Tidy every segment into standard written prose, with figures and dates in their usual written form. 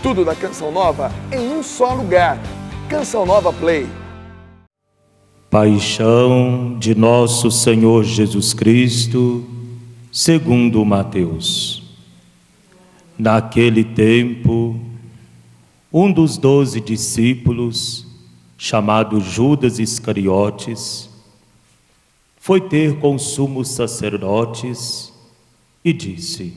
Tudo da Canção Nova em um só lugar. Canção Nova Play. Paixão de nosso Senhor Jesus Cristo, segundo Mateus. Naquele tempo, um dos 12 discípulos, chamado Judas Iscariotes, foi ter com os sumos sacerdotes e disse: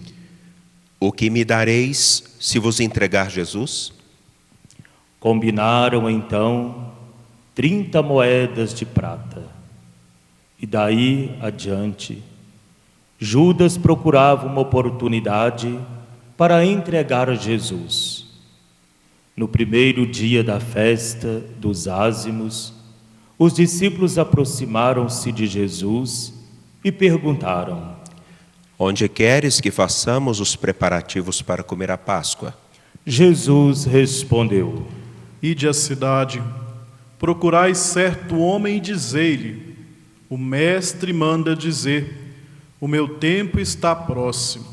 O que me dareis se vos entregar Jesus? Combinaram então 30 moedas de prata. E daí adiante, Judas procurava uma oportunidade para entregar a Jesus. No primeiro dia da festa dos ázimos, os discípulos aproximaram-se de Jesus e perguntaram: Onde queres que façamos os preparativos para comer a Páscoa? Jesus respondeu: Ide à cidade, procurai certo homem e dizei-lhe: o mestre manda dizer, o meu tempo está próximo.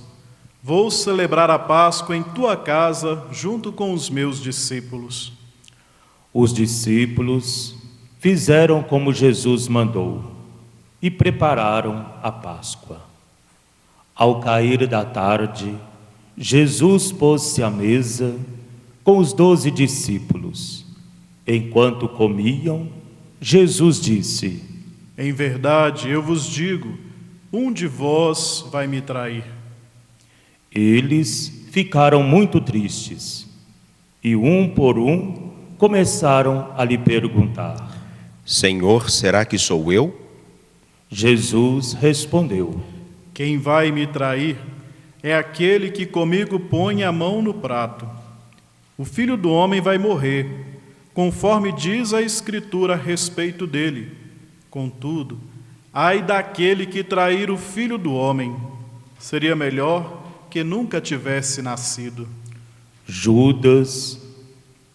Vou celebrar a Páscoa em tua casa, junto com os meus discípulos. Os discípulos fizeram como Jesus mandou e prepararam a Páscoa. Ao cair da tarde, Jesus pôs-se à mesa com os 12 discípulos. Enquanto comiam, Jesus disse: Em verdade, eu vos digo, um de vós vai me trair. Eles ficaram muito tristes e, um por um, começaram a lhe perguntar: Senhor, será que sou eu? Jesus respondeu: Quem vai me trair é aquele que comigo põe a mão no prato. O Filho do Homem vai morrer, conforme diz a Escritura a respeito dele. Contudo, ai daquele que trair o Filho do Homem. Seria melhor que nunca tivesse nascido. Judas,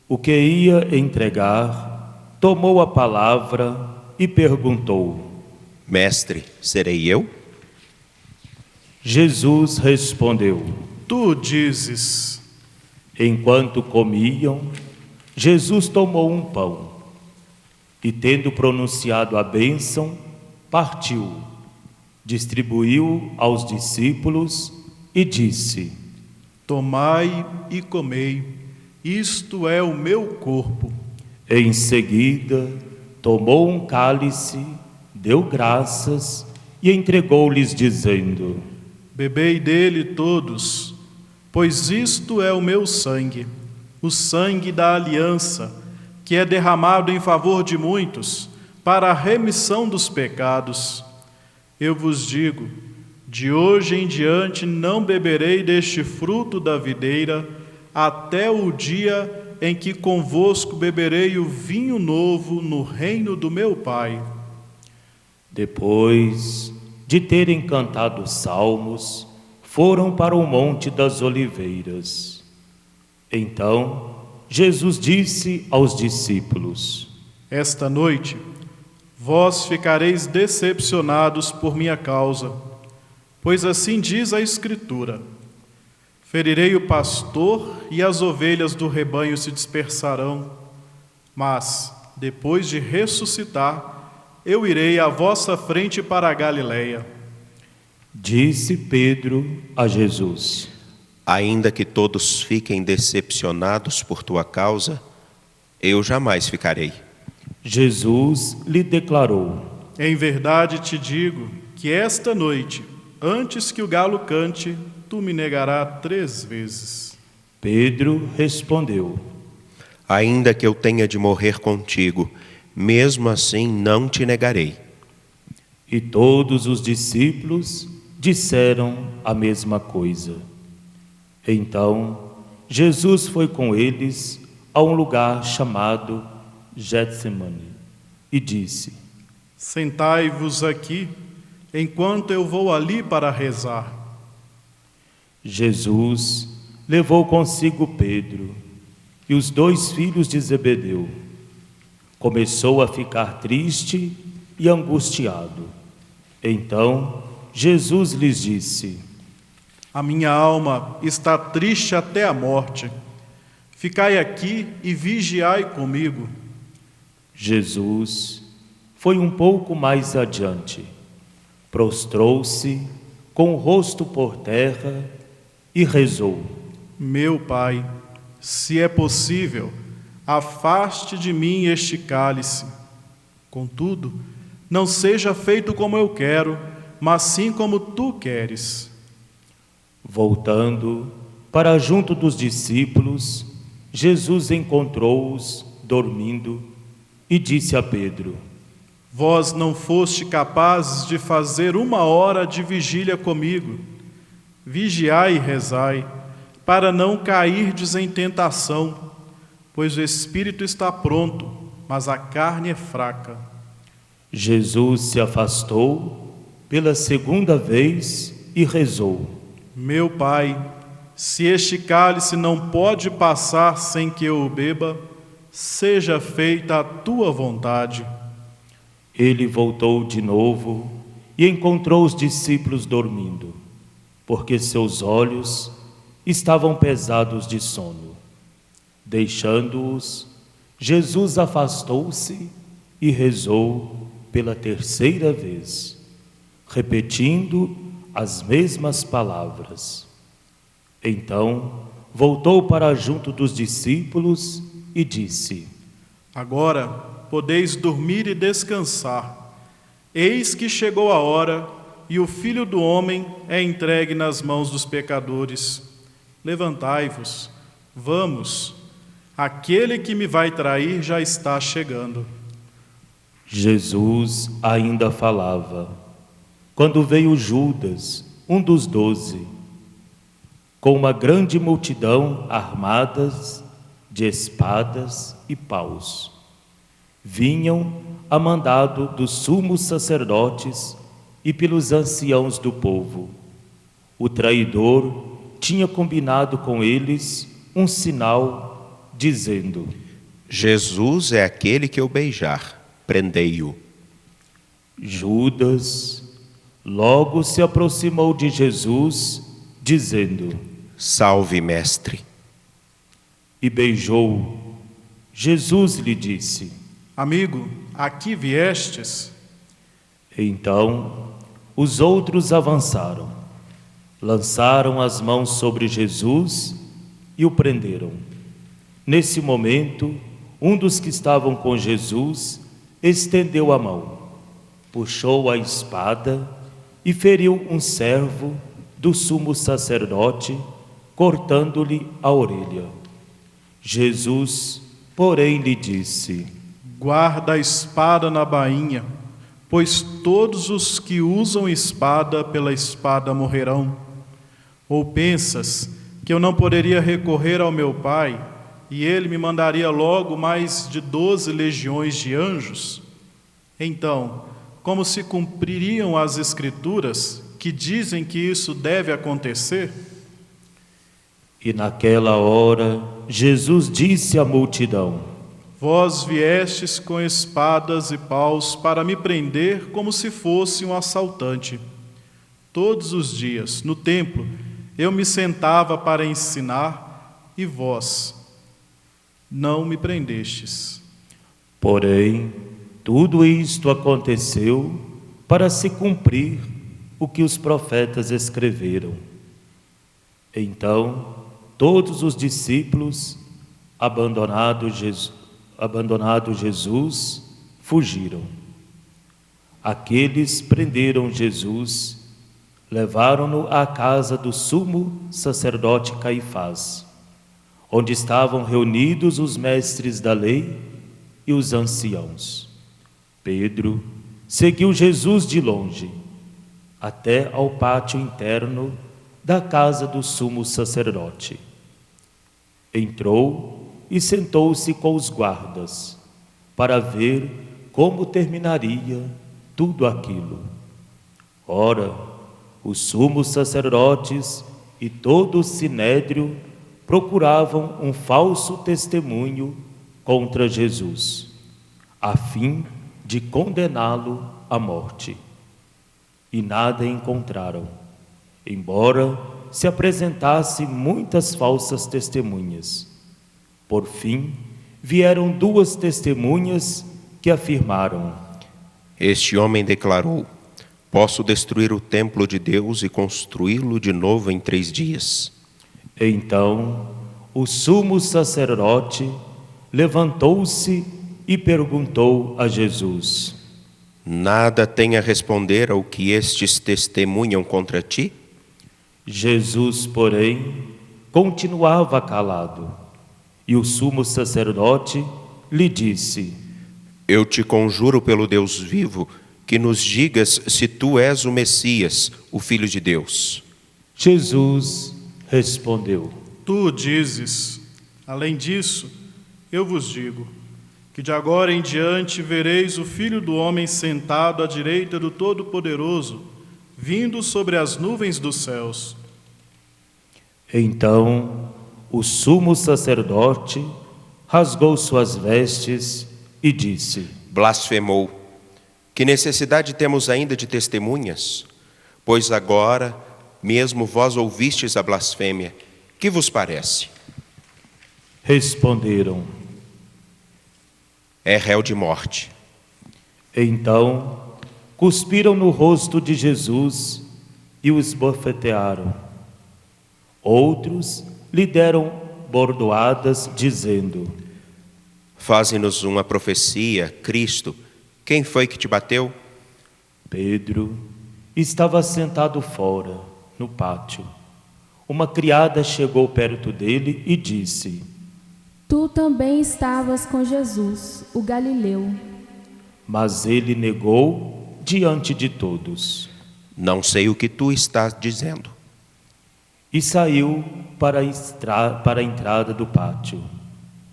o que ia entregar, tomou a palavra e perguntou: Mestre, serei eu? Jesus respondeu: Tu dizes. Enquanto comiam, Jesus tomou um pão e, tendo pronunciado a bênção, partiu, distribuiu aos discípulos e disse: Tomai e comei, isto é o meu corpo. Em seguida, tomou um cálice, deu graças e entregou-lhes, dizendo: Bebei dele todos, pois isto é o meu sangue, o sangue da aliança, que é derramado em favor de muitos, para a remissão dos pecados. Eu vos digo, de hoje em diante não beberei deste fruto da videira, até o dia em que convosco beberei o vinho novo no reino do meu Pai. Depois de terem cantado salmos, foram para o Monte das Oliveiras. Então, Jesus disse aos discípulos: Esta noite, vós ficareis decepcionados por minha causa, pois assim diz a Escritura: ferirei o pastor e as ovelhas do rebanho se dispersarão, mas, depois de ressuscitar, eu irei à vossa frente para a Galileia. Disse Pedro a Jesus: Ainda que todos fiquem decepcionados por tua causa, eu jamais ficarei. Jesus lhe declarou: Em verdade te digo que esta noite, antes que o galo cante, tu me negarás 3 vezes. Pedro respondeu: Ainda que eu tenha de morrer contigo, mesmo assim não te negarei. E todos os discípulos disseram a mesma coisa. Então, Jesus foi com eles a um lugar chamado Getsemane e disse: Sentai-vos aqui, enquanto eu vou ali para rezar. Jesus levou consigo Pedro e os 2 filhos de Zebedeu. Começou a ficar triste e angustiado. Então, Jesus lhes disse: A minha alma está triste até a morte. Ficai aqui e vigiai comigo. Jesus foi um pouco mais adiante, prostrou-se com o rosto por terra e rezou: Meu Pai, se é possível, afaste de mim este cálice. Contudo, não seja feito como eu quero, mas sim como tu queres. Voltando para junto dos discípulos, Jesus encontrou-os dormindo e disse a Pedro: Vós não foste capazes de fazer 1 hora de vigília comigo. Vigiai e rezai, para não cairdes em tentação, pois o espírito está pronto, mas a carne é fraca. Jesus se afastou pela segunda vez e rezou: Meu Pai, se este cálice não pode passar sem que eu o beba, seja feita a tua vontade. Ele voltou de novo e encontrou os discípulos dormindo, porque seus olhos estavam pesados de sono. Deixando-os, Jesus afastou-se e rezou pela terceira vez, repetindo as mesmas palavras. Então, voltou para junto dos discípulos e disse: Agora podeis dormir e descansar. Eis que chegou a hora e o Filho do Homem é entregue nas mãos dos pecadores. Levantai-vos, vamos, aquele que me vai trair já está chegando. Jesus ainda falava, quando veio Judas, um dos 12, com uma grande multidão armadas de espadas e paus. Vinham a mandado dos sumos sacerdotes e pelos anciãos do povo. O traidor tinha combinado com eles um sinal, dizendo: Jesus é aquele que eu beijar, prendei-o. Judas logo se aproximou de Jesus, dizendo: Salve, mestre. E beijou-o. Jesus lhe disse: Amigo, aqui viestes? Então os outros avançaram, lançaram as mãos sobre Jesus e o prenderam. Nesse momento, um dos que estavam com Jesus estendeu a mão, puxou a espada e feriu um servo do sumo sacerdote, cortando-lhe a orelha. Jesus, porém, lhe disse: Guarda a espada na bainha, pois todos os que usam espada pela espada morrerão. Ou pensas que eu não poderia recorrer ao meu Pai e ele me mandaria logo mais de 12 legiões de anjos? Então, como se cumpririam as Escrituras que dizem que isso deve acontecer? E naquela hora, Jesus disse à multidão: Vós viestes com espadas e paus para me prender como se fosse um assaltante. Todos os dias, no templo, eu me sentava para ensinar e vós não me prendestes. Porém, tudo isto aconteceu para se cumprir o que os profetas escreveram. Então, todos os discípulos, abandonado Jesus, fugiram. Aqueles prenderam Jesus, levaram-no à casa do sumo sacerdote Caifás, onde estavam reunidos os mestres da lei e os anciãos. Pedro seguiu Jesus de longe, até ao pátio interno da casa do sumo sacerdote. Entrou e sentou-se com os guardas, para ver como terminaria tudo aquilo. Ora, os sumos sacerdotes e todo o sinédrio procuravam um falso testemunho contra Jesus, a fim de condená-lo à morte. E nada encontraram, embora se apresentassem muitas falsas testemunhas. Por fim, vieram 2 testemunhas que afirmaram: Este homem declarou: posso destruir o templo de Deus e construí-lo de novo em 3 dias. Então, o sumo sacerdote levantou-se e perguntou a Jesus: Nada tem a responder ao que estes testemunham contra ti? Jesus, porém, continuava calado. E o sumo sacerdote lhe disse: Eu te conjuro pelo Deus vivo, que nos digas se tu és o Messias, o Filho de Deus. Jesus respondeu: Tu o dizes. Além disso, eu vos digo que de agora em diante vereis o Filho do Homem sentado à direita do Todo-Poderoso, vindo sobre as nuvens dos céus. Então o sumo sacerdote rasgou suas vestes e disse: Blasfemou. Que necessidade temos ainda de testemunhas? Pois agora mesmo vós ouvistes a blasfêmia. Que vos parece? Responderam: É réu de morte. Então cuspiram no rosto de Jesus e o esbofetearam. Outros lhe deram bordoadas, dizendo: Faze-nos uma profecia, Cristo. Quem foi que te bateu? Pedro estava sentado fora, no pátio. Uma criada chegou perto dele e disse: Tu também estavas com Jesus, o Galileu. Mas ele negou diante de todos. Não sei o que tu estás dizendo. E saiu para a entrada do pátio.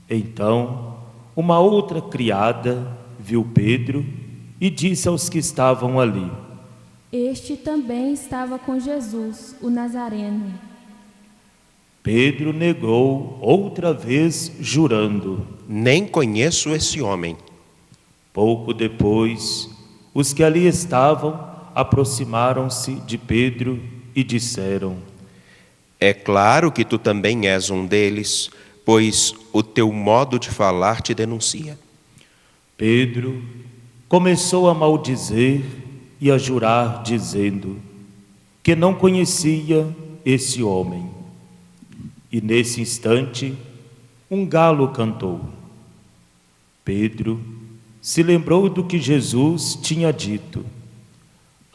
Então, uma outra criada viu Pedro e disse aos que estavam ali: Este também estava com Jesus, o Nazareno. Pedro negou outra vez, jurando: Nem conheço esse homem. Pouco depois, os que ali estavam aproximaram-se de Pedro e disseram: É claro que tu também és um deles, pois o teu modo de falar te denuncia. Pedro começou a maldizer e a jurar, dizendo que não conhecia esse homem. E nesse instante, um galo cantou. Pedro se lembrou do que Jesus tinha dito: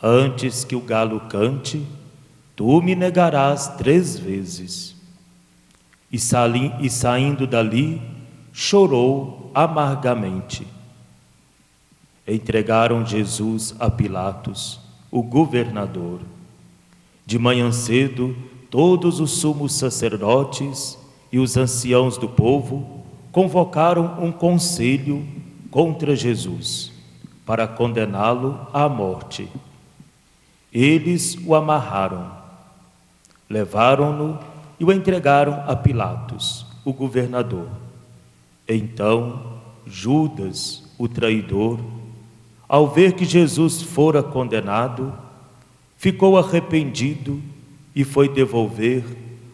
Antes que o galo cante, tu me negarás 3 vezes. E saindo dali, chorou amargamente. Entregaram Jesus a Pilatos, o governador. De manhã cedo, todos os sumos sacerdotes e os anciãos do povo convocaram um conselho contra Jesus, para condená-lo à morte. Eles o amarraram, levaram-no e o entregaram a Pilatos, o governador. Então, Judas, o traidor, ao ver que Jesus fora condenado, ficou arrependido e foi devolver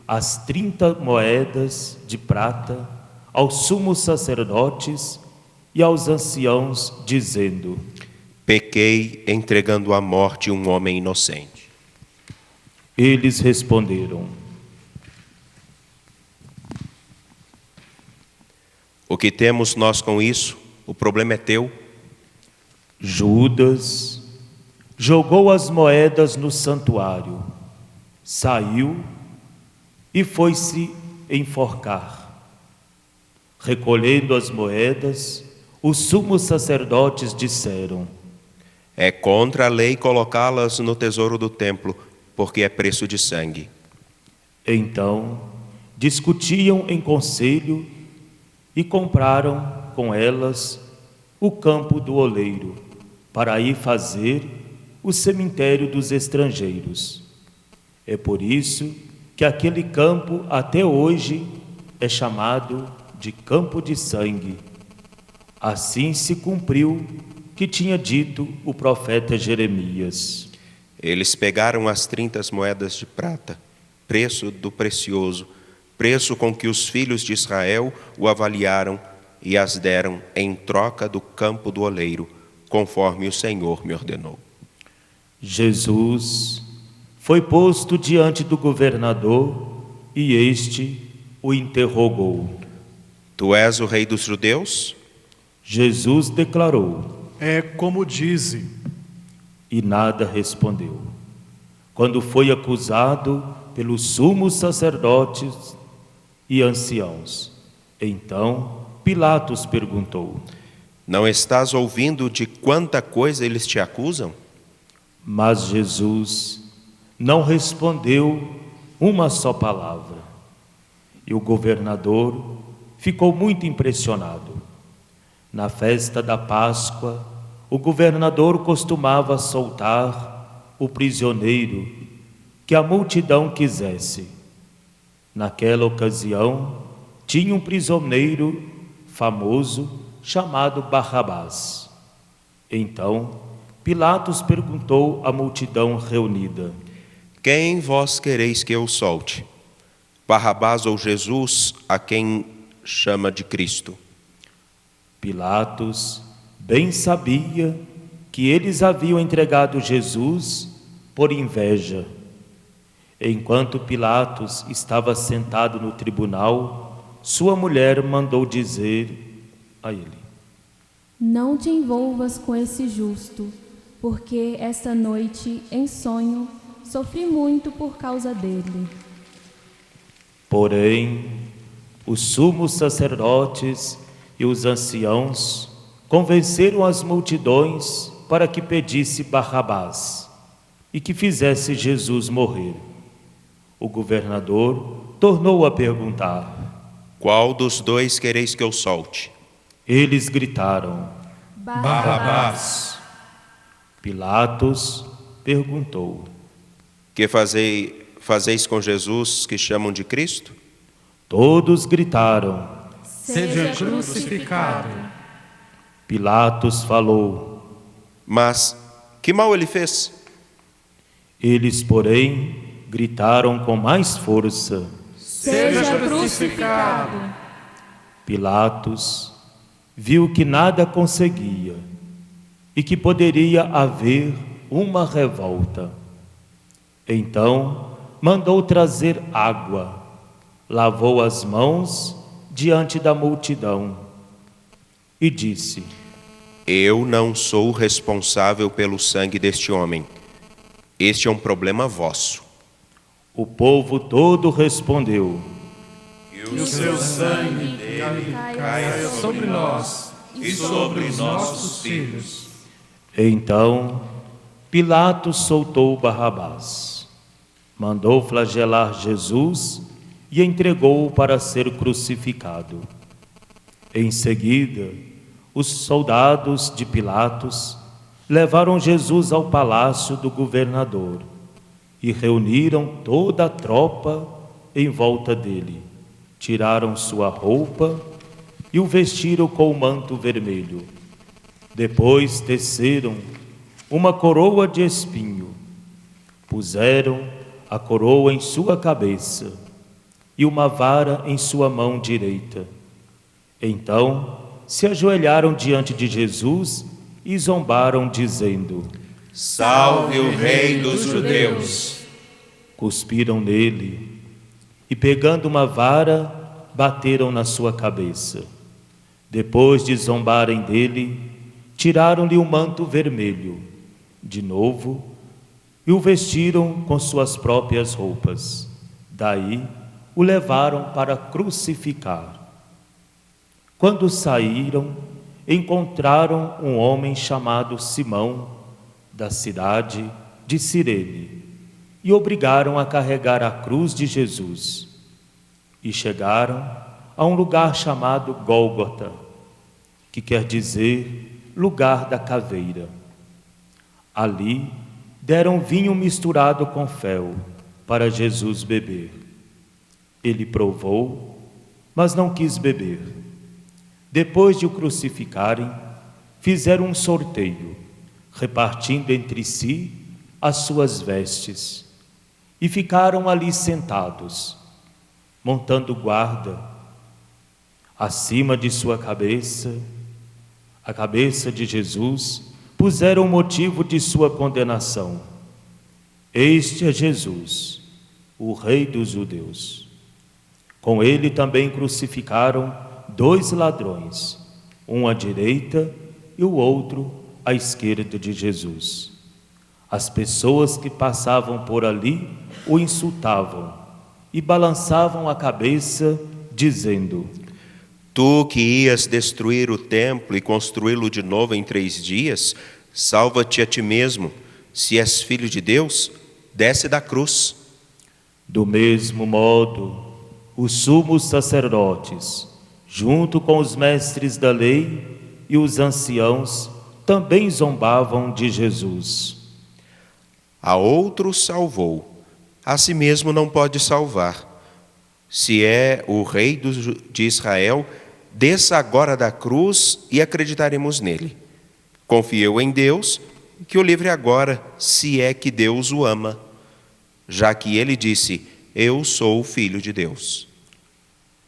as 30 moedas de prata aos sumos sacerdotes e aos anciãos, dizendo: Pequei entregando à morte um homem inocente. Eles responderam: O que temos nós com isso? O problema é teu. Judas jogou as moedas no santuário, saiu e foi-se enforcar. Recolhendo as moedas, os sumos sacerdotes disseram: É contra a lei colocá-las no tesouro do templo, porque é preço de sangue. Então, discutiam em conselho e compraram com elas o campo do oleiro, para aí fazer o cemitério dos estrangeiros. É por isso que aquele campo até hoje é chamado de Campo de Sangue. Assim se cumpriu que tinha dito o profeta Jeremias. Eles pegaram as 30 moedas de prata, preço do precioso, preço com que os filhos de Israel o avaliaram e as deram em troca do campo do oleiro, conforme o Senhor me ordenou. Jesus foi posto diante do governador e este o interrogou. Tu és o rei dos judeus? Jesus declarou. É como dize. E nada respondeu. Quando foi acusado pelos sumos sacerdotes e anciãos, então Pilatos perguntou: Não estás ouvindo de quanta coisa eles te acusam? Mas Jesus não respondeu uma só palavra. E o governador ficou muito impressionado. Na festa da Páscoa, o governador costumava soltar o prisioneiro que a multidão quisesse. Naquela ocasião, tinha um prisioneiro famoso chamado Barrabás. Então, Pilatos perguntou à multidão reunida: Quem vós quereis que eu solte? Barrabás ou Jesus, a quem chama de Cristo? Pilatos bem sabia que eles haviam entregado Jesus por inveja. Enquanto Pilatos estava sentado no tribunal, sua mulher mandou dizer a ele: Não te envolvas com esse justo, porque esta noite, em sonho, sofri muito por causa dele. Porém, os sumos sacerdotes e os anciãos convenceram as multidões para que pedisse Barrabás e que fizesse Jesus morrer. O governador tornou a perguntar: Qual dos dois quereis que eu solte? Eles gritaram: Barrabás. Pilatos perguntou: Que fazeis com Jesus que chamam de Cristo? Todos gritaram: Seja crucificado. Pilatos falou: Mas que mal ele fez? Eles, porém, gritaram com mais força: Seja crucificado. Pilatos viu que nada conseguia e que poderia haver uma revolta. Então mandou trazer água, lavou as mãos diante da multidão e disse: Eu não sou responsável pelo sangue deste homem. Este é um problema vosso. O povo todo respondeu: E o seu sangue caia sobre nós e sobre os nossos filhos. Então Pilatos soltou Barrabás, mandou flagelar Jesus e entregou-o para ser crucificado. Em seguida, os soldados de Pilatos levaram Jesus ao palácio do governador e reuniram toda a tropa em volta dele. Tiraram sua roupa e o vestiram com o manto vermelho. Depois teceram uma coroa de espinho, puseram a coroa em sua cabeça e uma vara em sua mão direita. Então se ajoelharam diante de Jesus e zombaram, dizendo: Salve o Rei dos Judeus! Cuspiram nele e, pegando uma vara, bateram na sua cabeça. Depois de zombarem dele, tiraram-lhe o manto vermelho, de novo, e o vestiram com suas próprias roupas. Daí o levaram para crucificar. Quando saíram, encontraram um homem chamado Simão, da cidade de Cirene, e obrigaram a carregar a cruz de Jesus. E chegaram a um lugar chamado Gólgota, que quer dizer lugar da caveira. Ali deram vinho misturado com fel para Jesus beber. Ele provou, mas não quis beber. Depois de o crucificarem, fizeram um sorteio, repartindo entre si as suas vestes, e ficaram ali sentados. montando guarda. Acima de sua cabeça, a cabeça de Jesus, puseram o motivo de sua condenação. Este é Jesus, o Rei dos Judeus. Com ele também crucificaram 2 ladrões, um à direita e o outro à esquerda de Jesus. As pessoas que passavam por ali o insultavam e balançavam a cabeça, dizendo: Tu que ias destruir o templo e construí-lo de novo em 3 dias, salva-te a ti mesmo. Se és filho de Deus, desce da cruz. Do mesmo modo, os sumos sacerdotes, junto com os mestres da lei e os anciãos, também zombavam de Jesus. A outro salvou, a si mesmo não pode salvar. Se é o Rei de Israel, desça agora da cruz e acreditaremos nele. Confio em Deus, que o livre agora, se é que Deus o ama, já que ele disse: eu sou o Filho de Deus.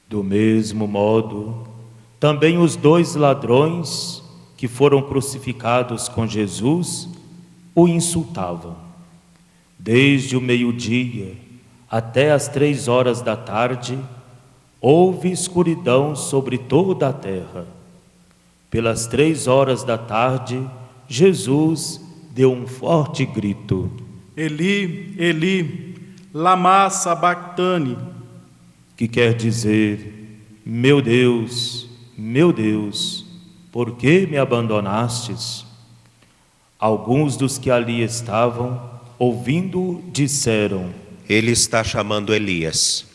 Do mesmo modo, também os 2 ladrões que foram crucificados com Jesus o insultavam. Desde o meio-dia até as 3 horas da tarde, houve escuridão sobre toda a terra. Pelas 3 horas da tarde, Jesus deu um forte grito: Eli, Eli, lama sabactani, que quer dizer: meu Deus, por que me abandonastes? Alguns dos que ali estavam, ouvindo, disseram: Ele está chamando Elias.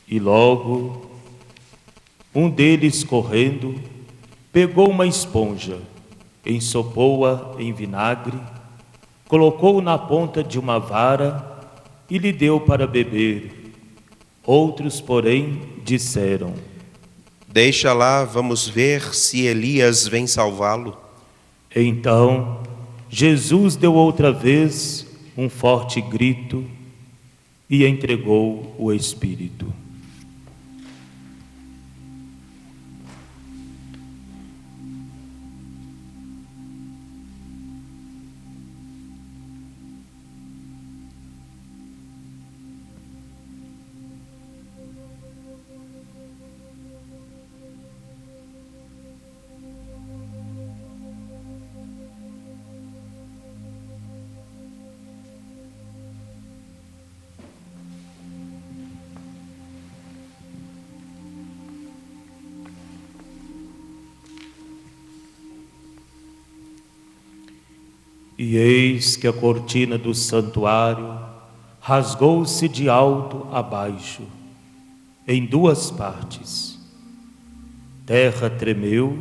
E logo, um deles, correndo, pegou uma esponja, ensopou-a em vinagre, colocou-o na ponta de uma vara e lhe deu para beber. Outros, porém, disseram: Deixa lá, vamos ver se Elias vem salvá-lo. Então, Jesus deu outra vez um forte grito e entregou o Espírito. E eis que a cortina do santuário rasgou-se de alto a baixo, em 2 partes. Terra tremeu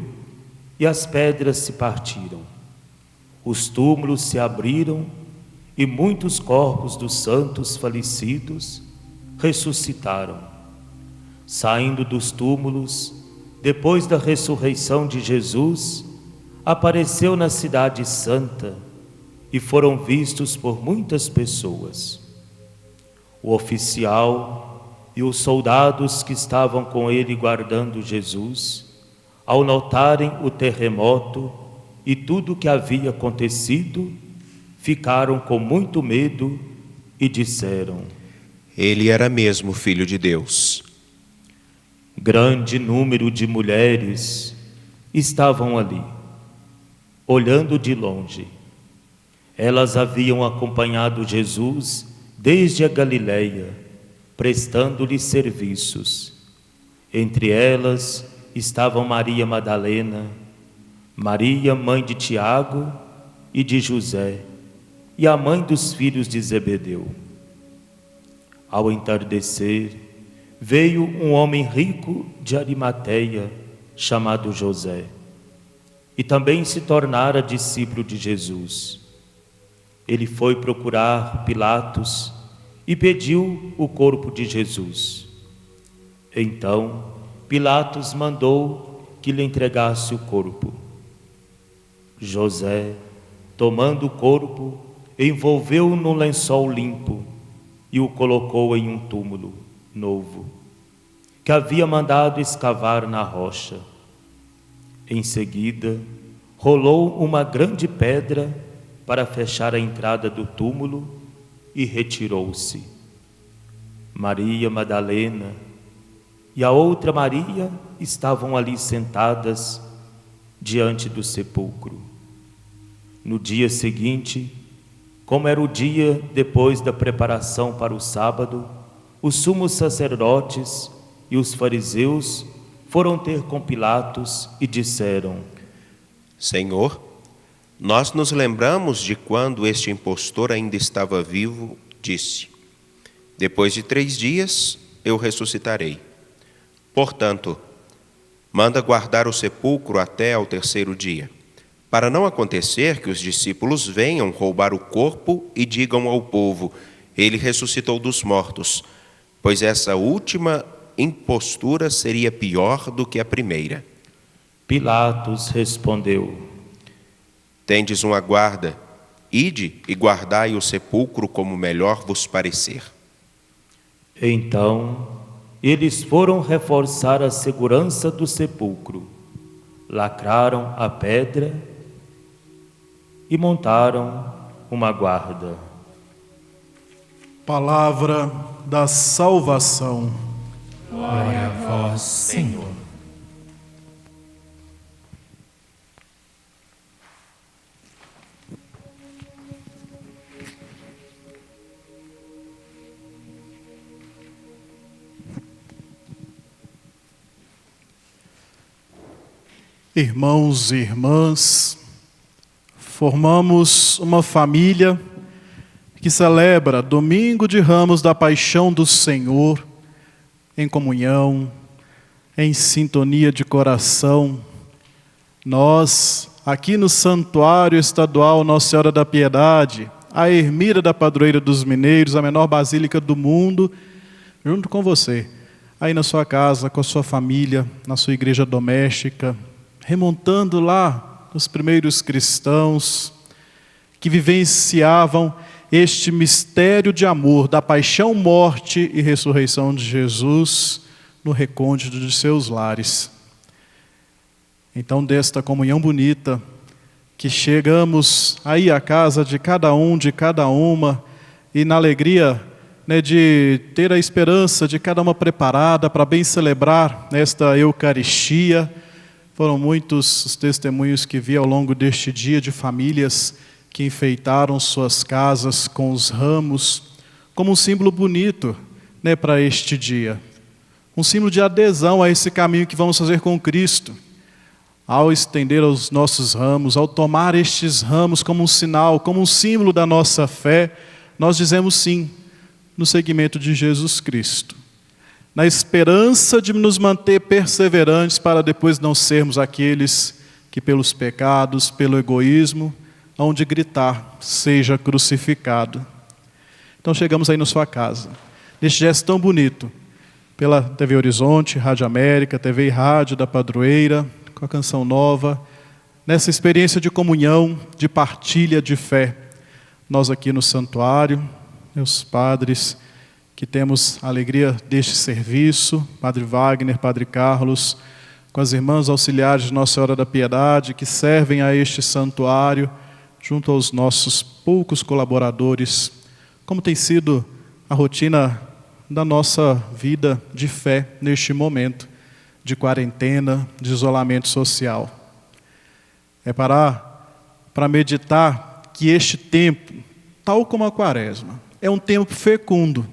e as pedras se partiram. Os túmulos se abriram e muitos corpos dos santos falecidos ressuscitaram. Saindo dos túmulos, depois da ressurreição de Jesus, apareceu na cidade santa e foram vistos por muitas pessoas. O oficial e os soldados que estavam com ele guardando Jesus, ao notarem o terremoto e tudo o que havia acontecido, ficaram com muito medo e disseram: Ele era mesmo Filho de Deus. Grande número de mulheres estavam ali, olhando de longe. Elas haviam acompanhado Jesus desde a Galileia, prestando-lhe serviços. Entre elas estavam Maria Madalena, Maria, mãe de Tiago e de José, e a mãe dos filhos de Zebedeu. Ao entardecer, veio um homem rico de Arimateia, chamado José, e também se tornara discípulo de Jesus. Ele foi procurar Pilatos e pediu o corpo de Jesus. Então, Pilatos mandou que lhe entregasse o corpo. José, tomando o corpo, envolveu-o num lençol limpo e o colocou em um túmulo, novo, que havia mandado escavar na rocha. Em seguida, rolou uma grande pedra para fechar a entrada do túmulo e retirou-se. Maria Madalena e a outra Maria estavam ali sentadas diante do sepulcro. No dia seguinte, como era o dia depois da preparação para o sábado, os sumos sacerdotes e os fariseus foram ter com Pilatos e disseram: Senhor, nós nos lembramos de quando este impostor ainda estava vivo, disse: depois de 3 dias eu ressuscitarei. Portanto, manda guardar o sepulcro até ao 3º dia, para não acontecer que os discípulos venham roubar o corpo e digam ao povo: ele ressuscitou dos mortos, pois essa última impostura seria pior do que a primeira. Pilatos respondeu: Tendes uma guarda, ide e guardai o sepulcro como melhor vos parecer. Então, eles foram reforçar a segurança do sepulcro, lacraram a pedra e montaram uma guarda. Palavra da salvação. Glória a vós, Senhor. Irmãos e irmãs, formamos uma família que celebra Domingo de Ramos da Paixão do Senhor, em comunhão, em sintonia de coração. Nós, aqui no Santuário Estadual Nossa Senhora da Piedade, a Ermida da Padroeira dos Mineiros, a menor basílica do mundo, junto com você, aí na sua casa, com a sua família, na sua igreja doméstica, remontando lá os primeiros cristãos que vivenciavam este mistério de amor da paixão, morte e ressurreição de Jesus no recôndito de seus lares. Então, desta comunhão bonita, que chegamos aí à casa de cada um, de cada uma, e na alegria, de ter a esperança de cada uma preparada para bem celebrar esta Eucaristia. Foram muitos os testemunhos que vi ao longo deste dia de famílias que enfeitaram suas casas com os ramos, como um símbolo bonito para este dia. Um símbolo de adesão a esse caminho que vamos fazer com Cristo. Ao estender os nossos ramos, ao tomar estes ramos como um sinal, como um símbolo da nossa fé, nós dizemos sim no seguimento de Jesus Cristo. Na esperança de nos manter perseverantes para depois não sermos aqueles que pelos pecados, pelo egoísmo, hão de gritar: seja crucificado. Então chegamos aí na sua casa, neste gesto tão bonito, pela TV Horizonte, Rádio América, TV e Rádio da Padroeira, com a Canção Nova, nessa experiência de comunhão, de partilha de fé. Nós aqui no santuário, meus padres, que temos a alegria deste serviço, Padre Wagner, Padre Carlos, com as irmãs auxiliares de Nossa Senhora da Piedade, que servem a este santuário, junto aos nossos poucos colaboradores, como tem sido a rotina da nossa vida de fé neste momento de quarentena, de isolamento social. É parar para meditar que este tempo, tal como a Quaresma, é um tempo fecundo,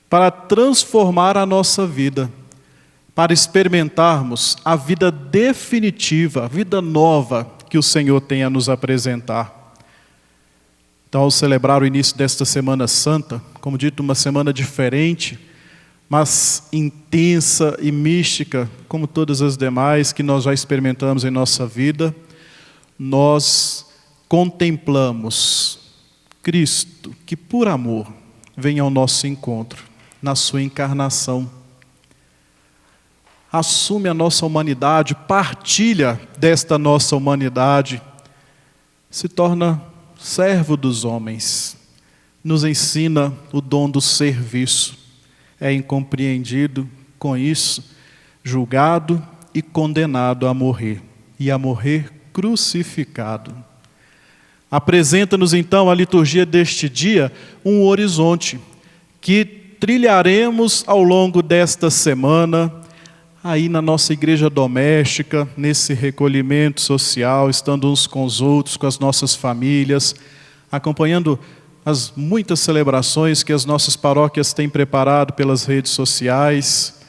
para transformar a nossa vida, para experimentarmos a vida definitiva, a vida nova que o Senhor tem a nos apresentar. Então, ao celebrar o início desta Semana Santa, como dito, uma semana diferente, mas intensa e mística, como todas as demais que nós já experimentamos em nossa vida, nós contemplamos Cristo, que por amor vem ao nosso encontro, na sua encarnação. Assume a nossa humanidade, partilha desta nossa humanidade, se torna servo dos homens, nos ensina o dom do serviço. é incompreendido com isso, julgado e condenado a morrer, e a morrer crucificado. Apresenta-nos então a liturgia deste dia um horizonte que trilharemos ao longo desta semana, aí na nossa igreja doméstica, nesse recolhimento social, estando uns com os outros, com as nossas famílias, acompanhando as muitas celebrações que as nossas paróquias têm preparado pelas redes sociais.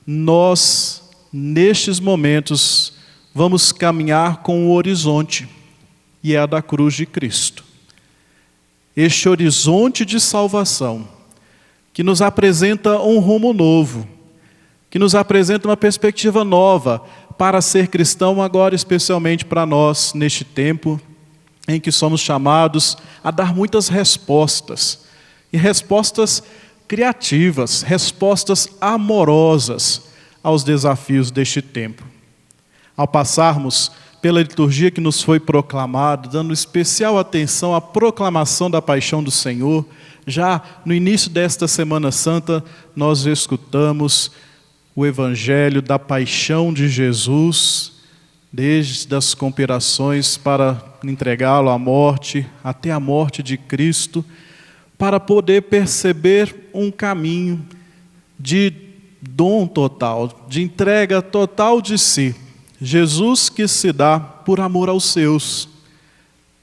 Nós, nestes momentos, vamos caminhar com o horizonte, e é a da cruz de Cristo. Este horizonte de salvação, que nos apresenta um rumo novo, que nos apresenta uma perspectiva nova para ser cristão, agora especialmente para nós, neste tempo em que somos chamados a dar muitas respostas, e respostas criativas, respostas amorosas aos desafios deste tempo. Ao passarmos pela liturgia que nos foi proclamada, dando especial atenção à proclamação da paixão do Senhor, já no início desta Semana Santa, nós escutamos o Evangelho da paixão de Jesus, desde as conspirações para entregá-lo à morte, até a morte de Cristo, para poder perceber um caminho de dom total, de entrega total de si. Jesus que se dá por amor aos seus,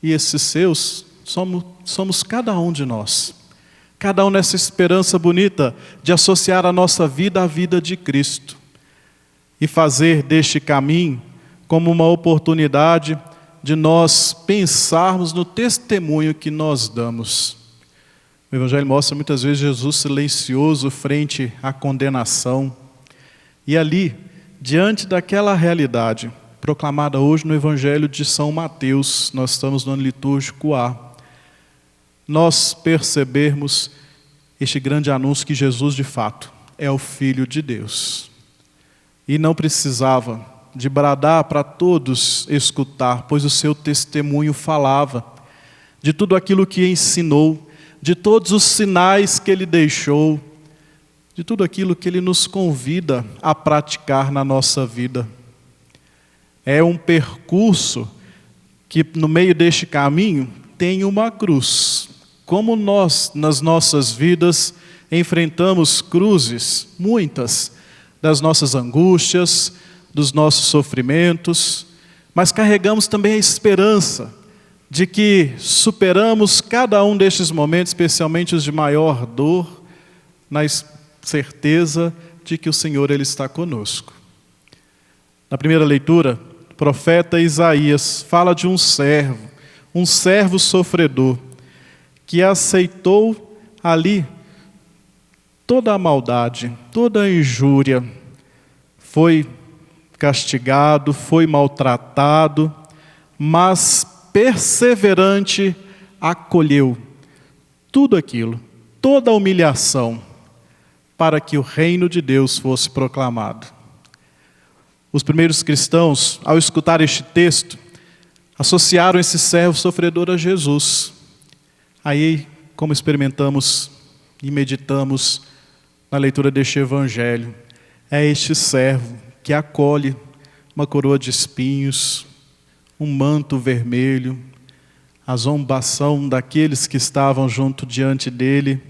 e esses seus somos cada um de nós. Cada um nessa esperança bonita de associar a nossa vida à vida de Cristo e fazer deste caminho como uma oportunidade de nós pensarmos no testemunho que nós damos. O Evangelho mostra muitas vezes Jesus silencioso frente à condenação. E ali, diante daquela realidade, proclamada hoje no Evangelho de São Mateus, nós estamos no ano litúrgico A, nós percebermos este grande anúncio que Jesus de fato é o Filho de Deus. E não precisava de bradar para todos escutar, pois o seu testemunho falava de tudo aquilo que ensinou, de todos os sinais que ele deixou, de tudo aquilo que ele nos convida a praticar na nossa vida. É um percurso que no meio deste caminho tem uma cruz. Como nós, nas nossas vidas, enfrentamos cruzes, muitas, das nossas angústias, dos nossos sofrimentos, mas carregamos também a esperança de que superamos cada um destes momentos, especialmente os de maior dor, na certeza de que o Senhor ele está conosco. Na primeira leitura, o profeta Isaías fala de um servo sofredor, que aceitou ali toda a maldade, toda a injúria, foi castigado, foi maltratado, mas perseverante acolheu tudo aquilo, toda a humilhação, para que o reino de Deus fosse proclamado. Os primeiros cristãos, ao escutar este texto, associaram esse servo sofredor a Jesus. Aí, como experimentamos e meditamos na leitura deste Evangelho, é este servo que acolhe uma coroa de espinhos, um manto vermelho, a zombação daqueles que estavam junto diante dele,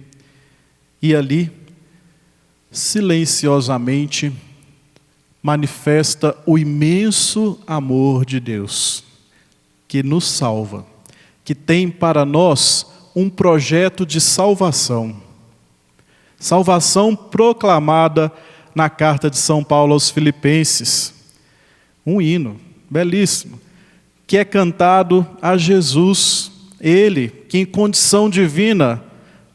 e ali, silenciosamente, manifesta o imenso amor de Deus, que nos salva, que tem para nós um projeto de salvação. Salvação proclamada na carta de São Paulo aos Filipenses. Um hino belíssimo, que é cantado a Jesus, ele que em condição divina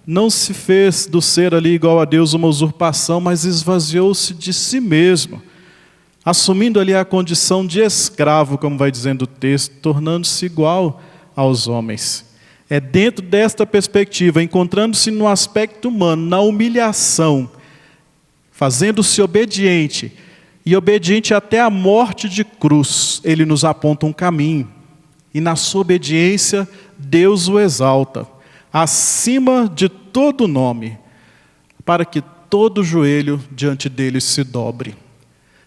não se fez do ser ali igual a Deus uma usurpação, mas esvaziou-se de si mesmo, assumindo ali a condição de escravo, como vai dizendo o texto, tornando-se igual aos homens. É dentro desta perspectiva, encontrando-se no aspecto humano, na humilhação, fazendo-se obediente, e obediente até a morte de cruz, ele nos aponta um caminho. E na sua obediência, Deus o exalta, acima de todo nome, para que todo joelho diante dele se dobre.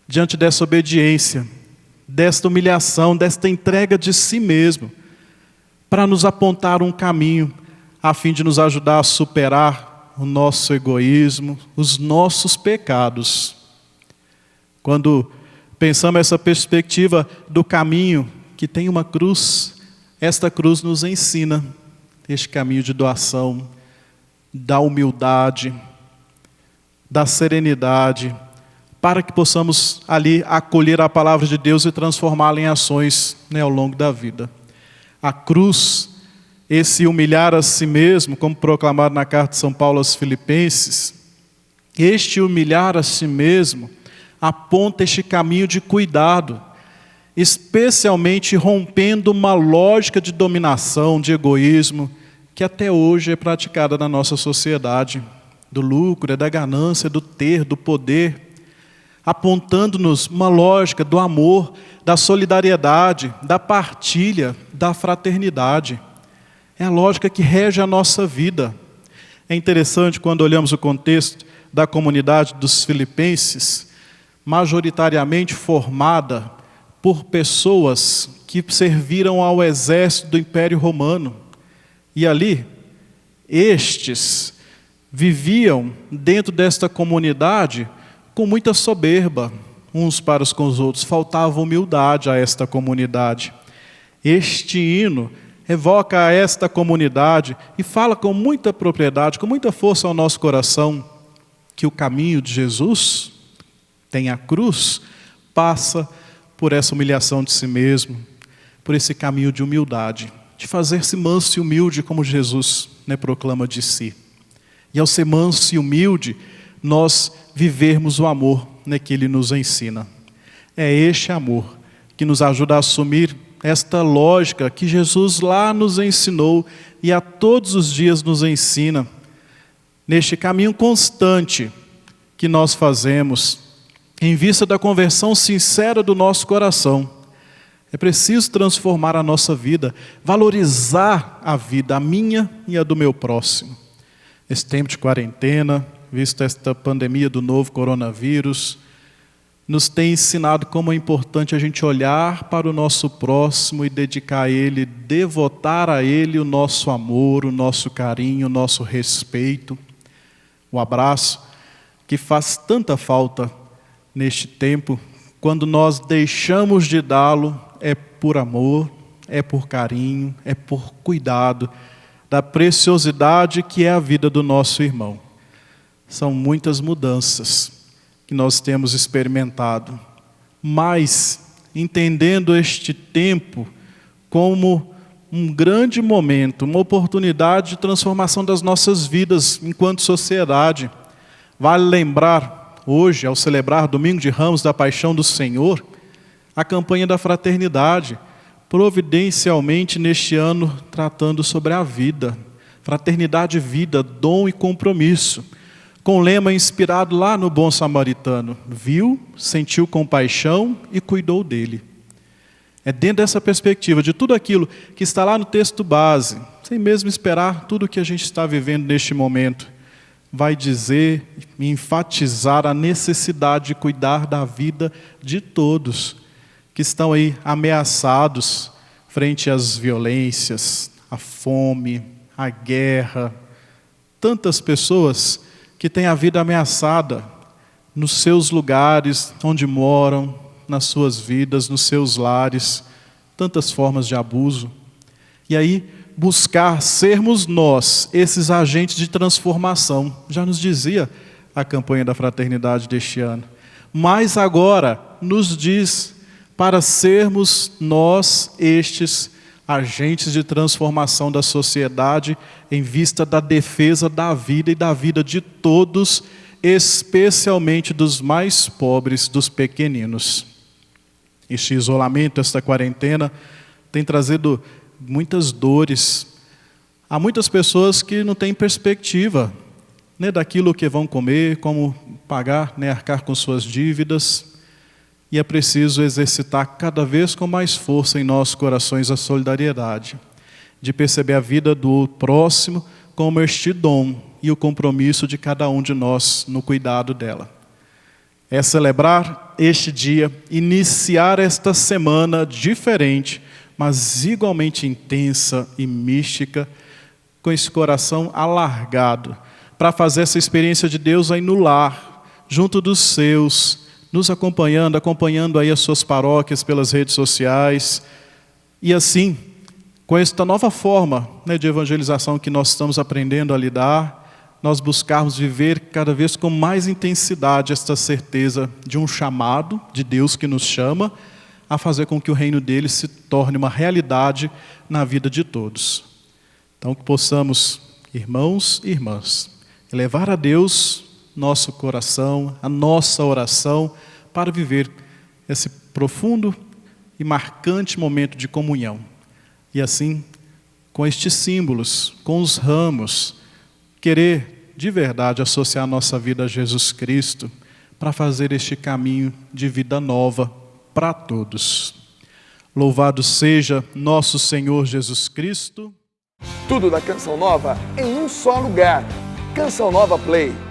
Diante dessa obediência, desta humilhação, desta entrega de si mesmo, para nos apontar um caminho, a fim de nos ajudar a superar o nosso egoísmo, os nossos pecados. Quando pensamos essa perspectiva do caminho que tem uma cruz, esta cruz nos ensina este caminho de doação, da humildade, da serenidade, para que possamos ali acolher a palavra de Deus e transformá-la em ações, ao longo da vida. A cruz, esse humilhar a si mesmo, como proclamado na carta de São Paulo aos Filipenses, este humilhar a si mesmo aponta este caminho de cuidado, especialmente rompendo uma lógica de dominação, de egoísmo, que até hoje é praticada na nossa sociedade, do lucro, da ganância, do ter, do poder, apontando-nos uma lógica do amor, da solidariedade, da partilha, da fraternidade. É a lógica que rege a nossa vida. É interessante quando olhamos o contexto da comunidade dos filipenses, majoritariamente formada por pessoas que serviram ao exército do Império Romano. E ali, estes viviam dentro desta comunidade com muita soberba, uns para com os outros. Faltava humildade a esta comunidade. Este hino evoca a esta comunidade e fala com muita propriedade, com muita força ao nosso coração, que o caminho de Jesus, tem a cruz, passa por essa humilhação de si mesmo, por esse caminho de humildade, de fazer-se manso e humilde como Jesus proclama de si. E ao ser manso e humilde, nós vivermos o amor que Ele nos ensina. É este amor que nos ajuda a assumir esta lógica que Jesus lá nos ensinou e a todos os dias nos ensina, neste caminho constante que nós fazemos, em vista da conversão sincera do nosso coração. É preciso transformar a nossa vida, valorizar a vida, a minha e a do meu próximo. Esse tempo de quarentena, visto esta pandemia do novo coronavírus, nos tem ensinado como é importante a gente olhar para o nosso próximo e dedicar a ele, devotar a ele o nosso amor, o nosso carinho, o nosso respeito, o abraço, que faz tanta falta neste tempo. Quando nós deixamos de dá-lo, é por amor, é por carinho, é por cuidado da preciosidade que é a vida do nosso irmão. São muitas mudanças que nós temos experimentado, mas entendendo este tempo como um grande momento, uma oportunidade de transformação das nossas vidas enquanto sociedade. Vale lembrar hoje, ao celebrar Domingo de Ramos da Paixão do Senhor, a campanha da fraternidade, providencialmente neste ano tratando sobre a vida, fraternidade e vida, dom e compromisso, com o lema inspirado lá no Bom Samaritano: viu, sentiu compaixão e cuidou dele. É dentro dessa perspectiva de tudo aquilo que está lá no texto base, sem mesmo esperar tudo o que a gente está vivendo neste momento, vai dizer e enfatizar a necessidade de cuidar da vida de todos que estão aí ameaçados frente às violências, à fome, à guerra. Tantas pessoas que têm a vida ameaçada nos seus lugares onde moram, nas suas vidas, nos seus lares, tantas formas de abuso. E aí, buscar sermos nós, esses agentes de transformação, já nos dizia a campanha da fraternidade deste ano. Mas agora nos diz para sermos nós estes agentes de transformação da sociedade em vista da defesa da vida e da vida de todos, especialmente dos mais pobres, dos pequeninos. Este isolamento, esta quarentena, tem trazido muitas dores. Há muitas pessoas que não têm perspectiva daquilo que vão comer, como pagar, arcar com suas dívidas. E é preciso exercitar cada vez com mais força em nossos corações a solidariedade, de perceber a vida do próximo como este dom e o compromisso de cada um de nós no cuidado dela. É celebrar este dia, iniciar esta semana diferente, mas igualmente intensa e mística, com esse coração alargado, para fazer essa experiência de Deus aí no lar, junto dos seus, nos acompanhando aí as suas paróquias pelas redes sociais, e assim, com esta nova forma, né, de evangelização que nós estamos aprendendo a lidar, nós buscarmos viver cada vez com mais intensidade esta certeza de um chamado de Deus que nos chama a fazer com que o reino dele se torne uma realidade na vida de todos. Então que possamos, irmãos e irmãs, elevar a Deus nosso coração, a nossa oração, para viver esse profundo e marcante momento de comunhão. E assim, com estes símbolos, com os ramos, querer de verdade associar a nossa vida a Jesus Cristo para fazer este caminho de vida nova para todos. Louvado seja nosso Senhor Jesus Cristo. Tudo da Canção Nova em um só lugar. Canção Nova Play.